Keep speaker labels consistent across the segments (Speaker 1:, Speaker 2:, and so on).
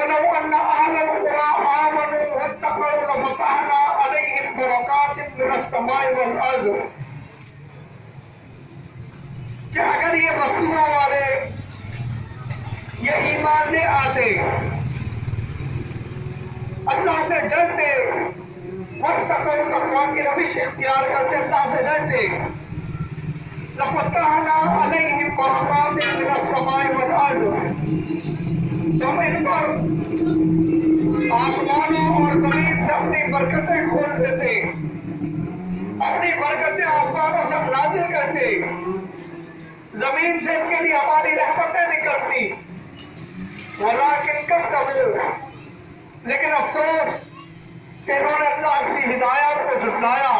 Speaker 1: وَلَوْ أَنَّ أَهْلَ الْقُرَىٰ آمَنُوا وَاتَّقَوْا لَفَتَحْنَا عَلَيْهِمْ بَرَكَاتٍ مِّنَ السَّمَاءِ وَالْأَرْضِ، کہ اگر یہ بستیوں والے یہ ایمان لے آتے، اللہ سے ڈرتے، واتقوا تقویٰ کی روش اختیار کرتے، اللہ سے ڈرتے، لَفَتَحْنَا عَلَيْهِمْ بَرَكَاتٍ مِّنَ السَّمَاءِ وَالْأَرْضِ، تو ہم ان پر آسمانوں اور زمین سے اپنی برکتیں کھول دیتے، اپنی برکتیں آسمانوں سے ہم نازل کرتے، زمین سے ان کے لیے ہماری رحمتیں نکلتی، وَلَٰكِن كَذَّبُوا، لیکن افسوس کہ انہوں نے اللہ کی ہدایات کو جھٹلایا،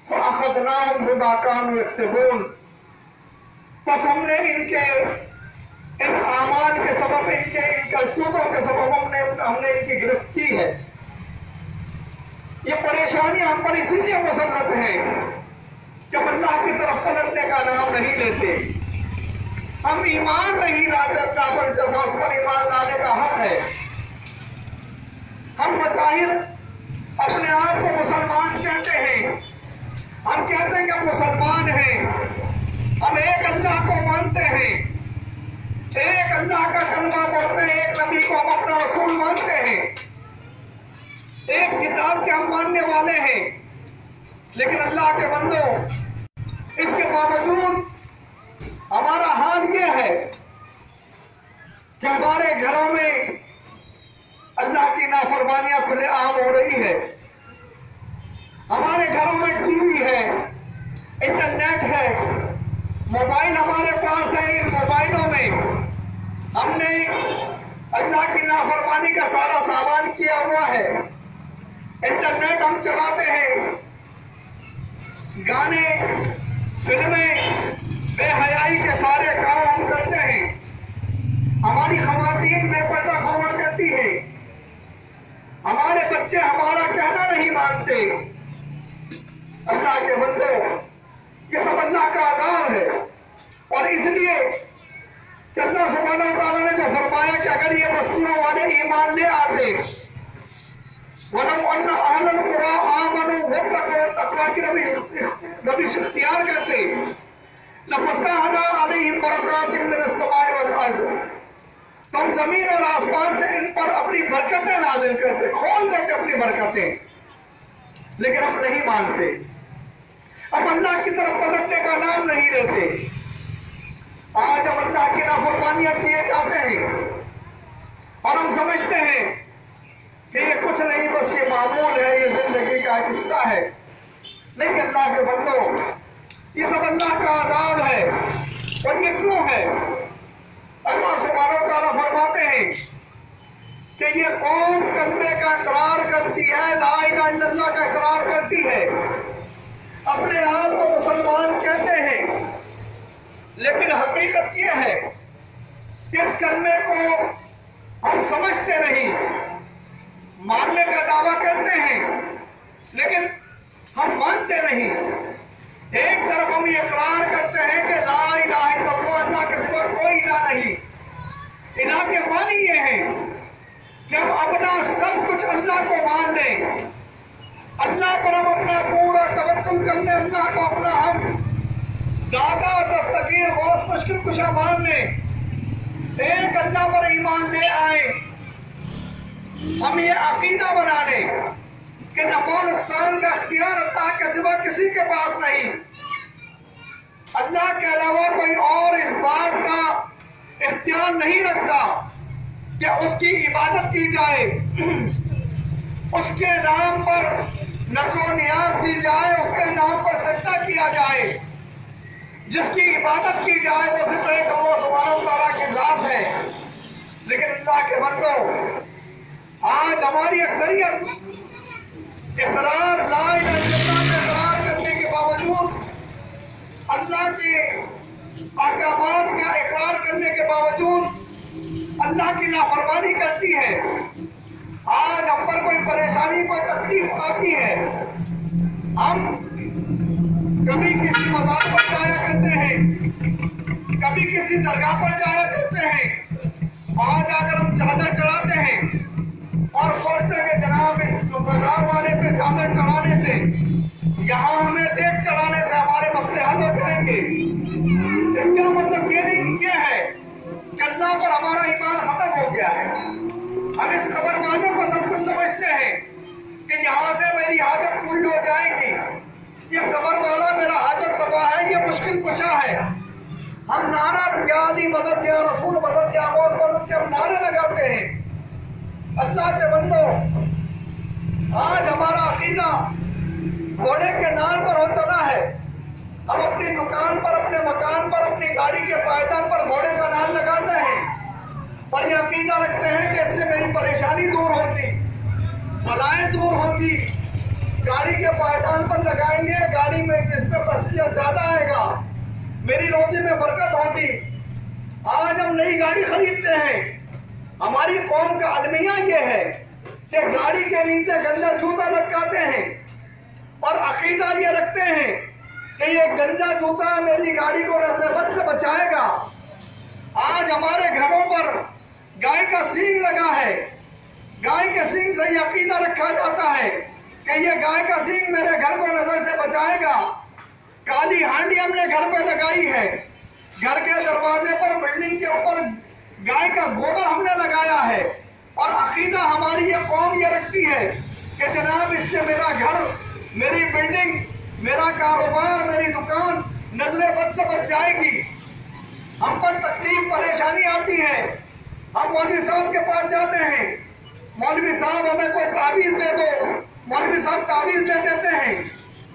Speaker 1: فَأَخَذْنَاهُمْ بِمَا كَانُوا يَكْسِبُونَ، بس ہم نے ان اعمال کے سبب، ان کرتوتوں کے سبب ہم نے ان کی گرفت کی ہے۔ یہ پریشانیاں ہم پر اسی لیے مسلط ہیں کہ ہم اللہ کی طرف پلٹنے کا نام نہیں لیتے، ہم ایمان نہیں لاتے اللہ پر جیسا اس پر ایمان لانے کا حق ہے۔ ہم بظاہر اپنے آپ کو مسلمان کہتے ہیں، ہم کہتے ہیں کہ ہم مسلمان ہیں، ہم ایک اللہ کو مانتے ہیں، ایک اللہ کا کلمہ پڑھتے ہیں، ایک نبی کو ہم اپنا رسول مانتے ہیں، ایک کتاب کے ہم ماننے والے ہیں، لیکن اللہ کے بندوں، اس کے باوجود ہمارا حال یہ ہے کہ ہمارے گھروں میں اللہ کی نافرمانیاں کھلے عام ہو رہی ہے، ہمارے گھروں میں ٹی وی ہے، انٹرنیٹ ہے، موبائل ہمارے پاس ہے، ان موبائلوں میں ہم نے اللہ کی نافرمانی کا سارا سامان کیا ہوا ہے، انٹرنیٹ ہم چلاتے ہیں، گانے، فلمیں، بے حیائی کے سارے کام ہم کرتے ہیں، ہماری خواتین بے پردہ گھوما کرتی ہیں، ہمارے بچے ہمارا کہنا نہیں مانتے۔ اللہ کے بندوں، یہ سب اللہ کا عذاب ہے، اور اس لیے کہ اللہ سبحانہ وتعالیٰ نے جو فرمایا کہ اگر یہ بستیوں والے ایمان لے آتے، وَلَوْ أَنَّ أَهْلَ الْقُرَىٰ آمَنُوا وَاتَّقَوْا تقویٰ کی روش اختیار کرتے، لَفَتَحْنَا عَلَيْهِمْ بَرَكَاتٍ مِّنَ السَّمَاءِ وَالْأَرْضِ، تو ہم زمین اور آسمان سے ان پر اپنی برکتیں نازل کرتے، کھول دیتے اپنی برکتیں، لیکن ہم نہیں مانتے، اب اللہ کی طرف پلٹنے کا نام نہیں لیتے۔ آج ہم اللہ کی نافرمانیاں کیے جاتے ہیں اور ہم سمجھتے ہیں کہ یہ کچھ نہیں، بس یہ معمول ہے، یہ زندگی کا حصہ ہے۔ نہیں اللہ کے بندوں، یہ سب اللہ کا عذاب ہے، اور یہ کیوں ہے؟ اللہ سبحانہ وتعالیٰ فرماتے ہیں کہ یہ قوم کلمے کا اقرار کرتی ہے، لا الہ الا اللہ کا اقرار کرتی ہے، اپنے آپ کو مسلمان کہتے ہیں، لیکن حقیقت یہ ہے کہ اس کلمے کو ہم سمجھتے نہیں، ماننے کا دعویٰ کرتے ہیں، لیکن ہم مانتے نہیں۔ ایک طرف ہم یہ اقرار کرتے ہیں کہ لا الہ الا اللہ، اللہ کے سوا کوئی الہ نہیں، الہ کے معنی یہ ہے کہ ہم اپنا سب کچھ اللہ کو مان لیں، اللہ پر ہم اپنا پورا توکل کر لیں، اللہ کو اپنا ہم دادا، دستگیر، غوث، مشکل کشا مان لیں، ایک اللہ پر ایمان لے آئیں، ہم یہ عقیدہ بنا لیں کہ نفع و نقصان کا اختیار اللہ کے سوا کسی کے پاس نہیں، اللہ کے علاوہ کوئی اور اس بات کا اختیار نہیں رکھتا کہ اس کی عبادت کی جائے، اس کے نام پر نذر و نیاز دی جائے، اس کے نام پر سجدہ کیا جائے، جس کی عبادت کی جائے وہ صرف ایک اللہ سبحانہ وتعالیٰ کی ذات ہے۔ لیکن اللہ کے بندوں، آج ہماری اکثریت اقرار لا الہ الا اللہ کا اقرار کرنے کے باوجود، اللہ کے احکامات کا اقرار کرنے کے باوجود اللہ کی نافرمانی کرتی ہے۔ آج ہم پر کوئی پریشانی، کوئی تکلیف آتی ہے، ہم کبھی کسی مزار پر جایا کرتے ہیں، کبھی کسی درگاہ پر جایا کرتے ہیں، وہاں جا کر ہم چادر چڑھاتے ہیں اور سوچتے ہیں کہ جناب اس بازار والے پہ چادر چڑھانے سے، یہاں ہمیں دیکھ چڑھانے سے ہمارے مسئلے حل ہو جائیں گے۔ اس کا مطلب یہ ہے کہ اللہ پر ہمارا ایمان ختم ہو گیا ہے۔ ہم اس قبر والوں کو سب کچھ سمجھتے ہیں کہ یہاں سے میری حاجت پوری ہو جائے گی، یہ قبر والا میرا حاجت روا ہے، یہ مشکل کشا ہے۔ ہم نعرہ یا علی مدد، یا رسول مدد، یا غوث مدد کے ہم نعرے لگاتے ہیں۔ اللہ کے بندو، آج ہمارا عقیدہ گھوڑے کے نال پر ہو چلا ہے۔ ہم اپنی دکان پر، اپنے مکان پر، اپنی گاڑی کے پائیدان پر گھوڑے کا نام لگاتے ہیں اور یہ عقیدہ رکھتے ہیں کہ اس سے میری پریشانی دور ہوگی، بلائیں دور ہوگی۔ گاڑی کے پائیدان پر لگائیں گے، گاڑی میں اس پہ پیسنجر زیادہ آئے گا، میری روزی میں برکت ہوگی۔ آج ہم نئی گاڑی خریدتے ہیں، ہماری قوم کا المیہ یہ ہے کہ گاڑی کے نیچے گندا جوتا لٹکاتے ہیں اور عقیدہ یہ رکھتے ہیں کہ یہ گندا جوتا میری گاڑی کو نظر بد سے بچائے گا۔ آج ہمارے گھروں پر گائے کا سینگ لگا ہے، گائے کے سینگ سے یہ عقیدہ رکھا جاتا ہے کہ یہ گائے کا سینگ میرے گھر کو نظر سے بچائے گا۔ کالی ہانڈی ہم نے گھر پہ لگائی ہے، گھر کے دروازے پر، بلڈنگ کے اوپر گائے کا گوبر ہم نے لگایا ہے اور عقیدہ ہماری یہ قوم یہ رکھتی ہے کہ جناب اس سے میرا گھر، میری بلڈنگ، میرا کاروبار، میری دکان نظر بد سے بچ جائے گی۔ ہم پر تکلیف پریشانی آتی ہے، ہم مولوی صاحب کے پاس جاتے ہیں، مولوی صاحب ہمیں کوئی تعویذ دے دو، مولوی صاحب تعویذ دے دیتے ہیں،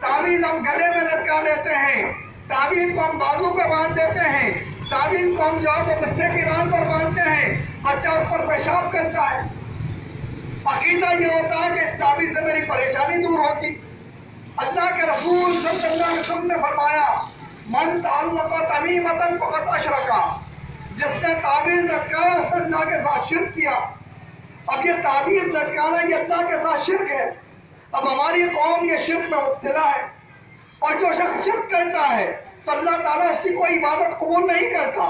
Speaker 1: تعویذ ہم گلے میں لٹکا لیتے ہیں، تعویذ کو ہم بازو پہ باندھ دیتے ہیں، تعویذ کو ہم جو ہے وہ بچے کی ران پر باندھتے ہیں، بچہ اس پر پیشاب کرتا ہے۔ عقیدہ یہ ہوتا ہے کہ اس تعویذ سے میری پریشانی دور ہوگی۔ اللہ کے رسول صلی اللہ علیہ وسلم نے فرمایا، من تعلق تمیمۃ فقد اشرک، جس نے تعویذ لٹکایا اس نے اللہ کے ساتھ شرک کیا۔ اب یہ تعویذ لٹکانا یہ اللہ کے ساتھ شرک ہے۔ اب ہماری قوم یہ شرک میں مبتلا ہے اور جو شخص شرک کرتا ہے تو اللہ تعالیٰ اس کی کوئی عبادت قبول نہیں کرتا۔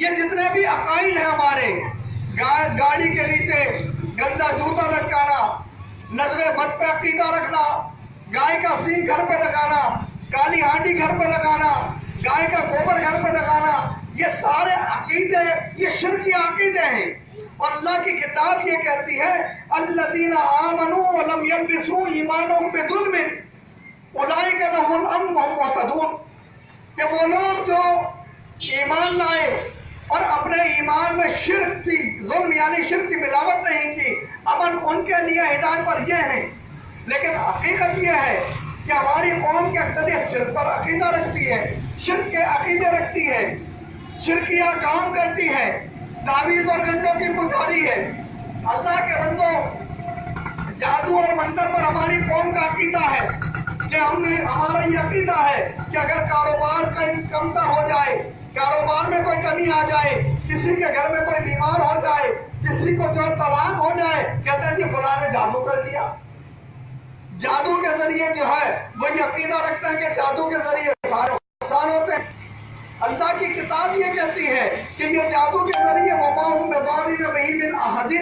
Speaker 1: یہ جتنے بھی عقائد ہیں ہمارے، گاڑی کے نیچے گندا جوتا لٹکانا، نظر بد پہ عقیدہ رکھنا، گائے کا سینگ گھر پہ لگانا، کالی ہانڈی گھر پہ لگانا، گائے کا گوبر گھر پہ لگانا، یہ سارے عقیدے یہ شرکی عقیدے ہیں۔ اور اللہ کی کتاب یہ کہتی ہے، الذین آمنوا ولم یلبسوا ایمانہم بظلم اولئک لہم الامن وہم مہتدون، کہ وہ لوگ جو ایمان لائے اور اپنے ایمان میں شرک کی، ظلم یعنی شرک کی ملاوٹ نہیں کی، امن ان کے لیے ہدایت پر یہ ہیں۔ لیکن حقیقت یہ ہے کہ ہماری قوم کی اکثریت شرک پر عقیدہ رکھتی ہے، شرک کے عقیدے رکھتی ہے، شرکیہ کام کرتی ہے، تعویذ اور گنڈوں کی پجاری ہے۔ اللہ کے بندوں، جادو اور منتر پر ہماری قوم کا عقیدہ ہے کہ ہمارا یہ عقیدہ ہے کہ اگر کاروبار کہیں کمتر ہو جائے، کاروبار میں کوئی کمی آ جائے، کسی کے گھر میں کوئی بیمار ہو جائے، کسی کو جو طلاق ہو جائے، کہتے ہیں جی فلاں نے جادو کر دیا۔ جادو کے ذریعے جو ہے وہ یہ عقیدہ رکھتے ہیں کہ جادو کے ذریعے سارے نقصان ہوتے ہیں۔ اللہ کی کتاب یہ کہتی ہے کہ یہ جادو کے ذریعے وما هم بضارین بہ من احد،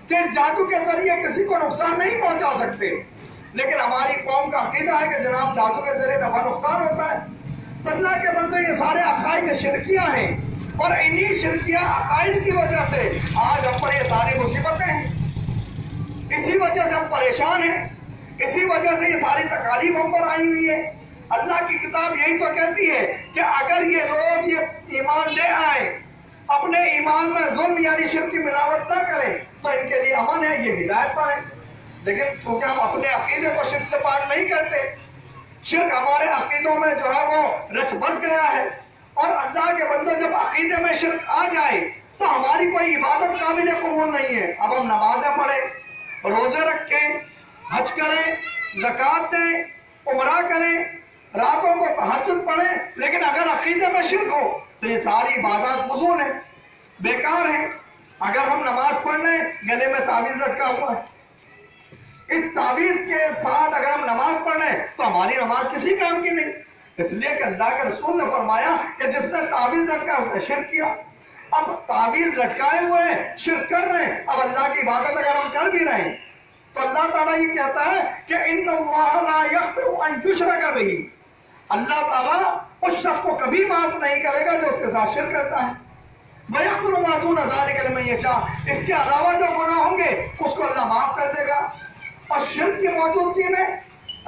Speaker 1: کہ جادو کے ذریعے کسی کو نقصان نہیں پہنچا سکتے۔ لیکن ہماری قوم کا عقیدہ ہے کہ جناب جادو کے ذریعے نفع نقصان ہوتا ہے۔ تو اللہ کے بندو، یہ سارے عقائد شرکیہ ہیں اور انہی شرکیہ عقائد کی وجہ سے آج ہم پر یہ ساری مصیبتیں ہیں، اسی وجہ سے ہم پریشان ہیں، اسی وجہ سے یہ ساری تکالیف ہم پر آئی ہوئی ہے۔ اللہ کی کتاب یہی تو کہتی ہے کہ اگر یہ لوگ یہ ایمان لے آئیں، اپنے ایمان میں ظلم یعنی شرک کی ملاوٹ نہ کریں تو ان کے لیے امن ہے، یہ ہدایت پر ہے۔ لیکن چونکہ ہم اپنے عقیدے کو شرک سے پاک نہیں کرتے، شرک ہمارے عقیدوں میں جو ہے وہ رچ بس گیا ہے، اور اللہ کے بندوں جب عقیدے میں شرک آ جائے تو ہماری کوئی عبادت قابل قبول نہیں ہے۔ اب ہم نمازیں پڑھیں، روزے رکھیں، حج کریں، زکوٰۃ دیں، عمرہ کریں، راتوں کو تہجد پڑھیں، لیکن اگر عقیدے میں شرک ہو تو یہ ساری عبادات فضول ہیں، بیکار ہیں۔ اگر ہم نماز پڑھ رہے ہیں، گلے میں تعویذ لٹکا ہوا ہے، اس تعویذ کے ساتھ اگر ہم نماز پڑھ رہے ہیں تو ہماری نماز کسی کام کی نہیں، اس لیے کہ اللہ کے رسول نے فرمایا کہ جس نے تعویذ لٹکا اس نے شرک کیا۔ اب تعویذ لٹکائے ہوئے ہیں، شرک کر رہے ہیں، اب اللہ کی عبادت اگر ہم کر بھی رہے ہیں تو اللہ تعالیٰ یہ کہتا ہے کہ ان اللہ لا یغفر ان یشرک بہ، اللہ تعالیٰ اس شخص کو کبھی معاف نہیں کرے گا جو اس کے ساتھ شرک کرتا ہے، وَيَغْفِرُ مَا دُونَ ذَلِكَ لِمَن يَشَاءُ، اس کے علاوہ جو گناہ ہوں گے اس کو اللہ معاف کر دے گا۔ اور شرک کی موجودگی میں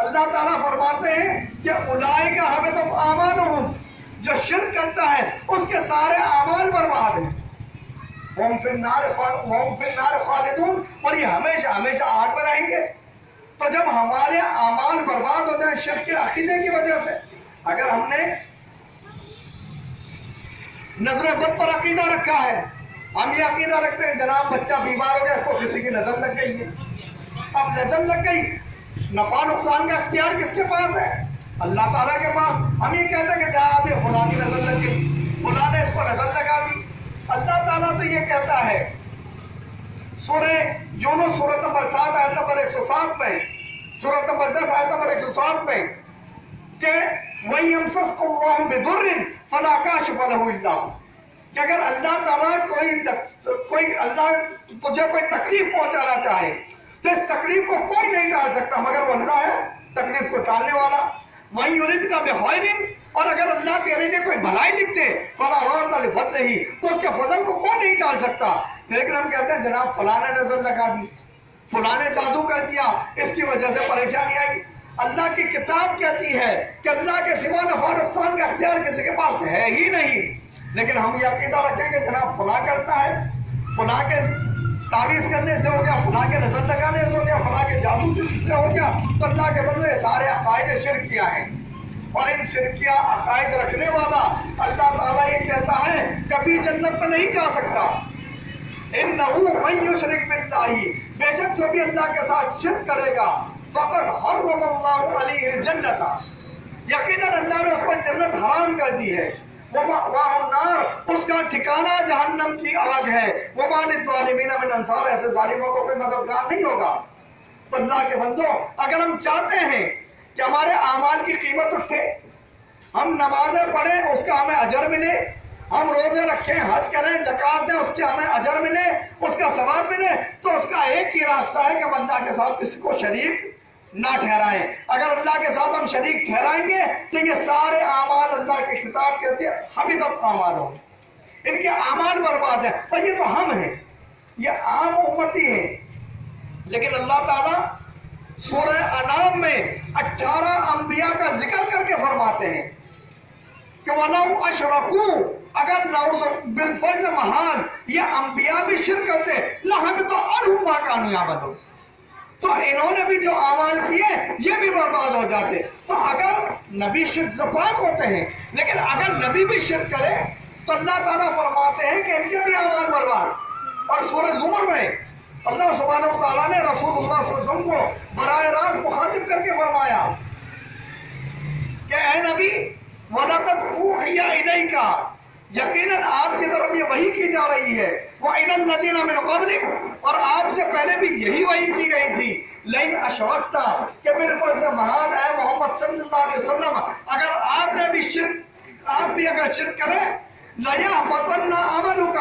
Speaker 1: اللہ تعالیٰ فرماتے ہیں کہ اولئک حبطت اعمالهم، جو شرک کرتا ہے اس کے سارے اعمال برباد ہیں، وَهُمْ فِي النَّارِ خَالِدُونَ، اور یہ ہمیشہ ہمیشہ آگ میں رہیں گے۔ تو جب ہمارے اعمال برباد ہو جائیں شرک کے عقیدے کی وجہ سے، اگر ہم نے نظر بد پر عقیدہ رکھا ہے، ہم یہ عقیدہ رکھتے ہیں جناب بچہ بیمار ہو گیا، اس کو کسی کی نظر لگ گئی ہے، اب نظر لگ گئی، نفع نقصان کا اختیار کس کے پاس ہے؟ اللہ تعالیٰ کے پاس۔ ہم یہ کہتے ہیں کہ جناب یہ فلاں کی نظر لگ گئی، فلاں نے اس کو نظر لگا دی۔ اللہ تعالیٰ تو یہ کہتا ہے سورہ یونس سورۃ نمبر 7 آیت نمبر 107 میں، سورۃ نمبر 10 آیت نمبر 107 میں کہ وَإِن يَمْسَسْكَ اللَّهُ بِضُرٍّ فَلَا كَاشِفَ لَهُ إِلَّا هُوَ، کہ اگر اللہ تعالیٰ کوئی اللہ تجھے کوئی تکلیف پہنچانا چاہے تو اس تکلیف کو کوئی نہیں ٹال سکتا مگر وہ اللہ ہے تکلیف کو ٹالنے والا۔ وَإِن يُرِدْكَ بِخَيْرٍ، اور اگر اللہ تیرے لیے کوئی بھلائی لکھ دے فَلَا رَادَّ لِفَضْلِهِ، تو اس کے فضل کو کوئی نہیں ٹال سکتا۔ لیکن ہم کہتے ہیں جناب فلاں نے نظر لگا دی، فلاں نے جادو کر دیا، اس کی وجہ سے پریشانی آئی۔ اللہ کی کتاب کہتی ہے کہ اللہ کے سوا نفع نقصان کا اختیار کسی کے پاس ہے ہی نہیں، لیکن ہم یہ عقیدہ رکھیں کہ جناب فلاں کرتا ہے، فلاں کے تعویذ کرنے سے ہو گیا، فلاں کے نظر لگانے سے ہو گیا، فلاں کے جادو سے ہو گیا، تو اللہ کے بندے یہ سارے عقائد شرکیہ ہیں، اور ان شرکیہ عقائد رکھنے والا اللہ تعالیٰ یہ کہتا ہے کبھی جنت میں نہیں جا سکتا۔ اِنَّهُ مَن يُشْرِكْ بِاللَّهِ، بے شک جو بھی اللہ کے ساتھ شرک کرے گا فَقَدْ حَرَّمَ اللَّهُ عَلَيْهِ الْجَنَّةَ، یقیناً اللہ نے اس پر جنت حرام کر دی ہے، وَمَأْوَاهُ النَّارُ، اس کا ٹھکانہ جہنم کی آگ ہے، وَمَا لِلظَّالِمِينَ مِنْ أَنصَارٍ، ایسے ظالموں کو کوئی مددگار نہیں ہوگا۔ تو اللہ کے بندوں اگر ہم چاہتے ہیں کہ ہمارے اعمال کی قیمت اٹھے، ہم نمازیں پڑھیں اس کا ہمیں اجر ملے، ہم روزے رکھیں، حج کریں، زکوٰۃ دیں، اس کے ہمیں اجر ملے، اس کا ثواب ملے، تو اس کا ایک ہی راستہ ہے کہ ہم اللہ کے ساتھ کسی کو شریک نہ ٹھہرائیں۔ اگر اللہ کے ساتھ ہم شریک ٹھہرائیں گے تو یہ سارے اعمال اللہ کی کتاب کہتی ہے حبطت اعمالہم، ان کے اعمال برباد ہیں، اور یہ تو ہم ہیں، یہ عام امتی ہیں۔ لیکن اللہ تعالیٰ سورہ انعام میں 18 انبیاء کا ذکر کر کے فرماتے ہیں کہ وَلَوْ أَشْرَكُوا، اگر نعوذ بالفرض محال یہ انبیاء بھی شرک کرتے لَحَبِطَ عَنْهُمْ مَا كَانُوا يَعْمَلُونَ، تو انہوں نے بھی جو اعمال کیے یہ بھی برباد ہو جاتے۔ تو اگر نبی شرک سے پاک ہوتے ہیں، لیکن اگر نبی بھی شرک کرے تو اللہ تعالیٰ فرماتے ہیں کہ ان کے بھی اعمال برباد۔ اور سورہ زمر میں اللہ سبحانہ و تعالیٰ نے رسول اللہ صلی اللہ علیہ وسلم کو براہ راست مخاطب کر کے فرمایا کہ اے نبی وَلَقَدْ أُوحِيَ إِلَيْكَ، یقیناً آپ کی طرف یہ وحی کی جا رہی ہے، وَإِلَى الَّذِينَ مِن قَبْلِكَ، اور آپ سے پہلے بھی یہی وحی کی گئی تھی، لَئِنْ أَشْرَكْتَ، کہ بالفرض محال اے محمد صلی اللہ علیہ وسلم اگر آپ نے بھی آپ بھی اگر شرک کریں لَيَحْبَطَنَّ عَمَلُكَ،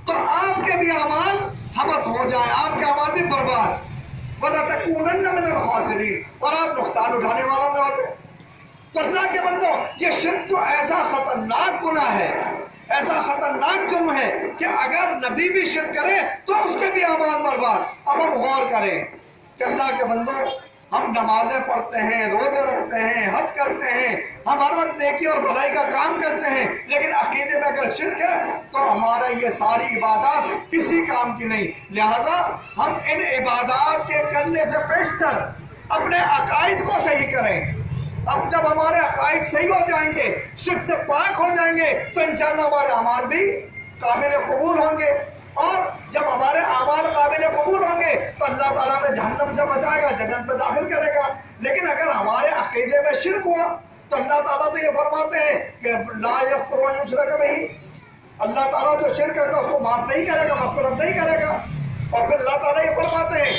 Speaker 1: تو آپ کے بھی اعمال حبط ہو جائیں، آپ کے اعمال بھی برباد، وَلَتَكُونَنَّ مِنَ الْخَاسِرِينَ، اور آپ نقصان اٹھانے والوں میں ہو جائیں۔ تو اللہ کے بندوں یہ شرک تو ایسا خطرناک گناہ ہے، ایسا خطرناک جرم ہے کہ اگر نبی بھی شرک کرے تو اس کے بھی اعمال برباد۔ اب ہم غور کریں کہ اللہ کے بندوں ہم نمازیں پڑھتے ہیں، روزے رکھتے ہیں، حج کرتے ہیں، ہم ہر وقت نیکی اور بھلائی کا کام کرتے ہیں، لیکن عقیدے میں اگر شرک ہے تو ہمارا یہ ساری عبادات کسی کام کی نہیں۔ لہذا ہم ان عبادات کے کرنے سے پیشتر اپنے عقائد کو صحیح کریں۔ اب جب ہمارے عقائد صحیح ہو جائیں گے، شرک سے پاک ہو جائیں گے، تو انشاءاللہ ہمارے اعمال بھی قابل قبول ہوں گے، اور جب ہمارے اعمال قابل قبول ہوں گے تو اللہ تعالیٰ میں جہنم سے بچائے گا، جنت میں داخل کرے گا۔ لیکن اگر ہمارے عقیدے میں شرک ہوا تو اللہ تعالیٰ تو یہ فرماتے ہیں کہ لا یغفر ان یشرک بہ، اللہ تعالیٰ جو شرک کرتا ہے اس کو معاف نہیں کرے گا، مغفرت نہیں کرے گا۔ اور پھر اللہ تعالیٰ یہ فرماتے ہیں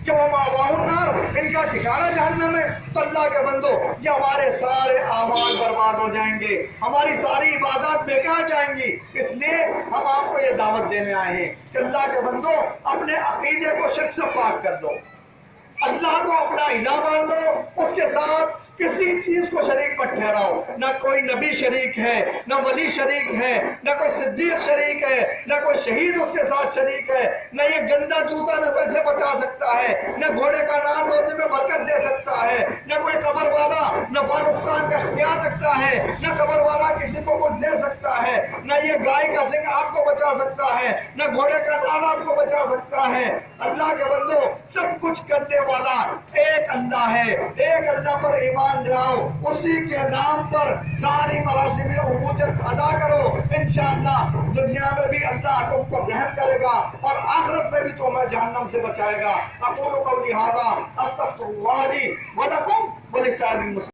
Speaker 1: کہ وہ ماواہنار ان کا ٹھکانہ جہنم ہے. تو اللہ کے بندو یہ ہمارے سارے اعمال برباد ہو جائیں گے, ہماری ساری عبادات بیکار جائیں گی. اس لیے ہم آپ کو یہ دعوت دینے آئے ہیں کہ اللہ کے بندو اپنے عقیدے کو شرک سے پاک کر دو, اللہ کو اپنا الہ مان لو, اس کے ساتھ کسی چیز کو شریک مت ٹھہراؤ. نہ کوئی نبی شریک ہے, نہ ولی شریک ہے, نہ کوئی صدیق شریک ہے, نہ کوئی شہید اس کے ساتھ شریک ہے, نہ یہ گندا جوتا نظر سے بچا سکتا ہے, نہ گھوڑے کا نام روزے میں برکت دے سکتا ہے, نہ کوئی قبر والا نفع نقصان کا اختیار رکھتا ہے, نہ قبر والا کسی کو کچھ دے سکتا ہے, نہ یہ گائے کا سنگ آپ کو بچا سکتا ہے, نہ گھوڑے کا نام آپ کو بچا سکتا ہے. اللہ کے بندو سب کچھ کرنے والا ایک اللہ ہے, ایک اللہ پر ایمان لاؤ, اسی کے نام پر ساری مراسم عبودیت ادا کرو. انشاءاللہ دنیا میں بھی اللہ تم کو رحم کرے گا اور آخرت میں بھی تمہیں جہنم سے بچائے گا. اقول قولی ھذا استغفر اللہ لی ولکم ولسائر المسلمین.